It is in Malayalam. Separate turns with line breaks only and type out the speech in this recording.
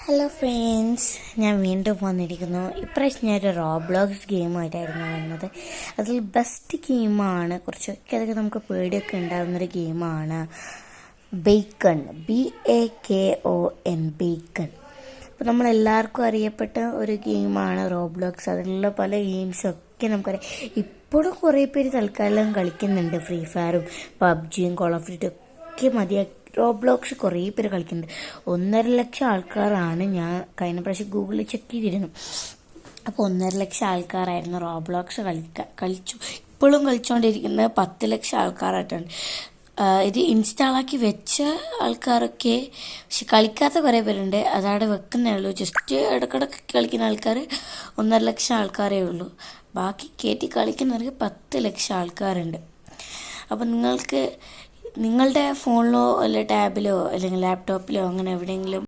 ഹലോ ഫ്രണ്ട്സ്, ഞാൻ വീണ്ടും വന്നിരിക്കുന്നു. ഇപ്രാവശ്യം ഞാനൊരു റോബ്ലോക്സ് ഗെയിമായിട്ടായിരുന്നു വന്നത്. അതിൽ ബെസ്റ്റ് ഗെയിമാണ്, കുറച്ചൊക്കെ അതൊക്കെ നമുക്ക് പേടിയൊക്കെ ഉണ്ടാകുന്നൊരു ഗെയിമാണ് ബേക്കൺ. BAKON, bacon. അപ്പോൾ നമ്മളെല്ലാവർക്കും അറിയപ്പെട്ട ഒരു ഗെയിമാണ് റോബ്ലോക്സ്. അതിലുള്ള പല ഗെയിംസൊക്കെ നമുക്കറിയാം. ഇപ്പോഴും കുറേ പേര് തൽക്കാലം കളിക്കുന്നുണ്ട്. ഫ്രീ ഫയറും പബ്ജിയും കോൾ ഓഫ് ഡ്യൂട്ടി ഒക്കെ മതിയാക്കി റോബ്ലോക്സ് കുറേ പേര് കളിക്കുന്നുണ്ട്. 1.5 ലക്ഷം ആൾക്കാരാണ്. ഞാൻ കഴിഞ്ഞ പ്രാവശ്യം ഗൂഗിളിൽ ചെക്ക് ചെയ്തിരുന്നു. അപ്പോൾ 1.5 ലക്ഷം ആൾക്കാരായിരുന്നു റോബ്ലോക്സ് കളിച്ചു. ഇപ്പോഴും കളിച്ചുകൊണ്ടിരിക്കുന്നത് 10 ലക്ഷം ആൾക്കാരായിട്ടാണ്. ഇത് ഇൻസ്റ്റാളാക്കി വെച്ച ആൾക്കാരൊക്കെ, പക്ഷെ കളിക്കാത്ത കുറേ പേരുണ്ട്. അതവിടെ വെക്കുന്നേ ഉള്ളൂ. ജസ്റ്റ് ഇടയ്ക്കിടയ്ക്ക് കളിക്കുന്ന ആൾക്കാർ 1.5 ലക്ഷം ആൾക്കാരേ ഉള്ളൂ. ബാക്കി കയറ്റി കളിക്കുന്നവർക്ക് 10 ലക്ഷം ആൾക്കാരുണ്ട്. അപ്പോൾ നിങ്ങൾക്ക് നിങ്ങളുടെ ഫോണിലോ അല്ലെ ടാബിലോ അല്ലെങ്കിൽ ലാപ്ടോപ്പിലോ അങ്ങനെ എവിടെയെങ്കിലും